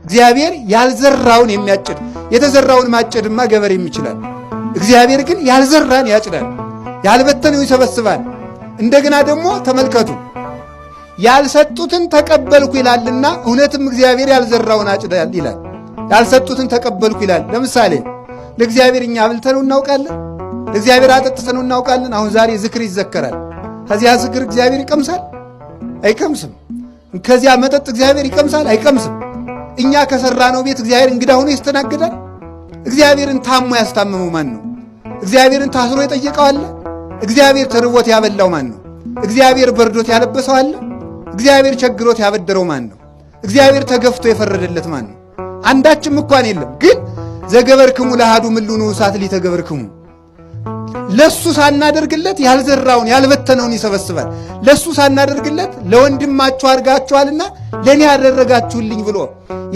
እግዚአብሔር ያልዘራውን የሚያጭድ የተዘራውን ማጨድማ ገበሬም ይችላል። እግዚአብሔር ግን ያልዘራን ያጭዳል፣ ያልበተነው ይሰበስባል። እንደገና ደግሞ ተመልከቱ ያልሰጡትን ተቀበልኩ ይላልና እውነትም እግዚአብሔር ያልዘራውን አጭዳል ይላል። ያልሰጡትን ተቀበልኩ ይላል። ለምሳሌ ለእግዚአብሔር እኛ አብልተነው እናውቃለን? ለእግዚአብሔር አጠጥተነው እናውቃለን? አሁን ዛሬ ዝክር ይዘከራል። ከዚያ ዝክር እግዚአብሔር ይቀምሳል? አይቀምስም። ከዚያ መጠጥ እግዚአብሔር ይቀምሳል? አይቀምስም። እኛ ከሰራነው ቤት እግዚአብሔር እንግዳ ሆኖ ይስተናገዳል? እግዚአብሔርን ታሞ ያስታመመው ማን ነው? እግዚአብሔርን ታስሮ የጠየቀው አለ? እግዚአብሔር ተርቦት ያበላው ማን ነው? እግዚአብሔር በርዶት ያለበሰው አለ? እግዚአብሔር ቸግሮት ያበደረው ማን ነው? እግዚአብሔር ተገፍቶ የፈረደለት ማን ነው? አንዳችም እንኳን የለም። ግን ዘገበርክሙ ለአሐዱ ምሉኑ እሳት ሊተገበርክሙ ለሱ ሳናደርግለት ያልዘራውን ያልበተነውን ይሰበስባል። ለሱ ሳናደርግለት ለወንድማችሁ አድርጋችኋልና ለኔ ያደረጋችሁልኝ ብሎ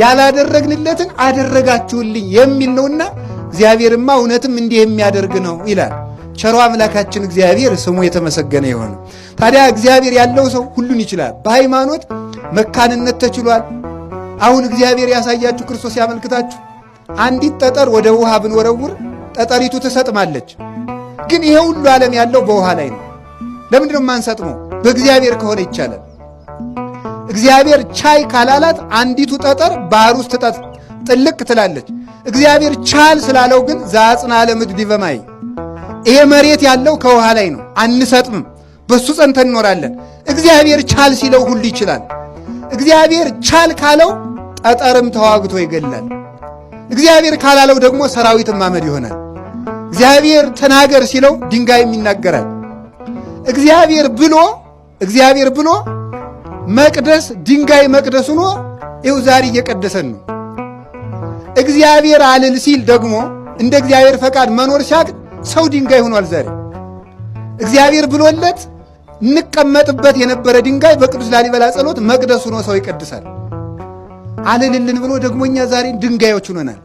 ያላደረግንለትን አደረጋችሁልኝ የሚል ነውና እግዚአብሔርማ እውነትም እንዲህ የሚያደርግ ነው ይላል። ቸሮ አምላካችን እግዚአብሔር ስሙ የተመሰገነ ይሁን። ታዲያ እግዚአብሔር ያለው ሰው ሁሉን ይችላል። በሃይማኖት መካንነት ተችሏል። አሁን እግዚአብሔር ያሳያችሁ ክርስቶስ ያመልክታችሁ አንዲት ጠጠር ወደ ውሃ ብንወረውር ጠጠሪቱ ትሰጥማለች። ግን ይሄ ሁሉ ዓለም ያለው በውሃ ላይ ነው። ለምንድን ነው የማንሰጥመው? በእግዚአብሔር ከሆነ ይቻላል። እግዚአብሔር ቻይ ካላላት አንዲቱ ጠጠር ባህር ውስጥ ጥልቅ ትላለች። እግዚአብሔር ቻል ስላለው ግን ዘአጽንዐ ለምድር ዲበ ማይ ይሄ መሬት ያለው ከውሃ ላይ ነው። አንሰጥምም፣ በሱ ጸንተን እንኖራለን። እግዚአብሔር ቻል ሲለው ሁሉ ይችላል። እግዚአብሔር ቻል ካለው ጠጠርም ተዋግቶ ይገላል። እግዚአብሔር ካላለው ደግሞ ሰራዊትም ማመድ ይሆናል። እግዚአብሔር ተናገር ሲለው ድንጋይም ይናገራል። እግዚአብሔር ብሎ መቅደስ ድንጋይ መቅደስ ሆኖ ይኸው ዛሬ እየቀደሰን ነው። እግዚአብሔር አልል ሲል ደግሞ እንደ እግዚአብሔር ፈቃድ መኖር ሲያቅት ሰው ድንጋይ ሆኗል። ዛሬ እግዚአብሔር ብሎለት እንቀመጥበት የነበረ ድንጋይ በቅዱስ ላሊበላ ጸሎት መቅደስ ሆኖ ሰው ይቀድሳል። አልልልን ብሎ ደግሞ እኛ ዛሬ ድንጋዮች ሆነናል።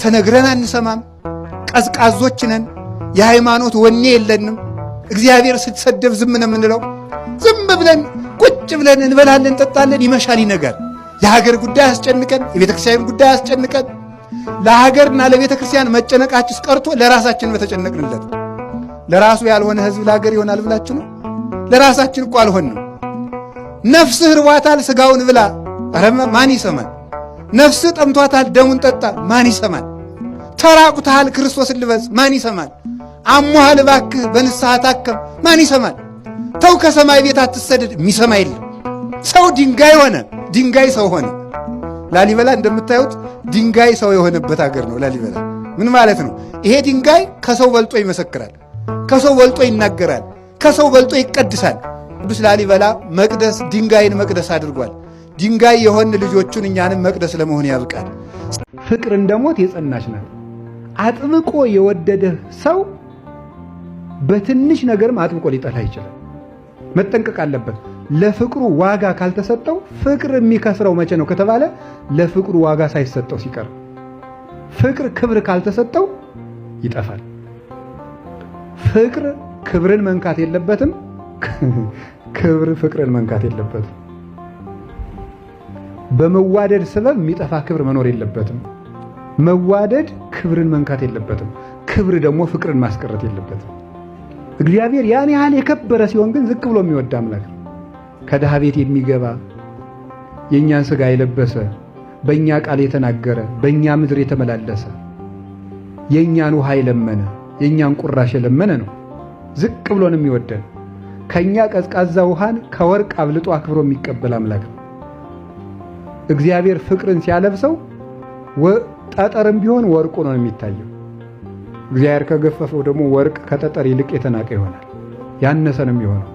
ተነግረን አንሰማም። ቀዝቃዞች ነን። የሃይማኖት ወኔ የለንም። እግዚአብሔር ስትሰደብ ዝም ነው የምንለው። ዝም ብለን ቁጭ ብለን እንበላለን፣ እንጠጣለን፣ ይመሻል፣ ይነጋል። የሀገር ጉዳይ አስጨንቀን፣ የቤተ ክርስቲያን ጉዳይ አስጨንቀን፣ ለሀገርና ለቤተ ክርስቲያን መጨነቃችስ ቀርቶ ለራሳችን በተጨነቅንለት። ለራሱ ያልሆነ ህዝብ ለሀገር ይሆናል ብላችሁ ነው? ለራሳችን እኮ አልሆንም። ነፍስህ ርቧታል፣ ስጋውን ብላ፣ ኧረ ማን ይሰማል? ነፍስህ ጠምቷታል፣ ደሙን ጠጣ፣ ማን ይሰማል? ተራቁተሃል፣ ክርስቶስን ልበስ፣ ማን ይሰማል? አሞሃል፣ እባክህ በንስሐ ታከም፣ ማን ይሰማል? ተው ከሰማይ ቤት አትሰደድ፣ የሚሰማ የለም። ሰው ድንጋይ ሆነ፣ ድንጋይ ሰው ሆነ። ላሊበላ እንደምታዩት ድንጋይ ሰው የሆነበት ሀገር ነው ላሊበላ። ምን ማለት ነው? ይሄ ድንጋይ ከሰው በልጦ ይመሰክራል፣ ከሰው በልጦ ይናገራል፣ ከሰው በልጦ ይቀድሳል። ቅዱስ ላሊበላ መቅደስ ድንጋይን መቅደስ አድርጓል። ድንጋይ የሆን ልጆቹን እኛንም መቅደስ ለመሆን ያብቃል። ፍቅር እንደሞት የጸናች ናት። አጥብቆ የወደደህ ሰው በትንሽ ነገርም አጥብቆ ሊጠላ ይችላል። መጠንቀቅ አለበት። ለፍቅሩ ዋጋ ካልተሰጠው፣ ፍቅር የሚከስረው መቼ ነው ከተባለ ለፍቅሩ ዋጋ ሳይሰጠው ሲቀር። ፍቅር ክብር ካልተሰጠው ይጠፋል። ፍቅር ክብርን መንካት የለበትም። ክብር ፍቅርን መንካት የለበትም። በመዋደድ ሰበብ የሚጠፋ ክብር መኖር የለበትም። መዋደድ ክብርን መንካት የለበትም። ክብር ደግሞ ፍቅርን ማስቀረት የለበትም። እግዚአብሔር ያን ያህል የከበረ ሲሆን ግን ዝቅ ብሎ የሚወድ አምላክ ነው። ከድሃ ቤት የሚገባ የእኛን ሥጋ የለበሰ በእኛ ቃል የተናገረ በእኛ ምድር የተመላለሰ የእኛን ውሃ የለመነ የእኛን ቁራሽ የለመነ ነው። ዝቅ ብሎን የሚወደን ከእኛ ቀዝቃዛ ውሃን ከወርቅ አብልጦ አክብሮ የሚቀበል አምላክ ነው። እግዚአብሔር ፍቅርን ሲያለብሰው ጠጠርም ቢሆን ወርቁ ነው የሚታየው። እግዚአብሔር ከገፈፈው ደግሞ ወርቅ ከጠጠር ይልቅ የተናቀ ይሆናል፣ ያነሰ ነው የሚሆነው።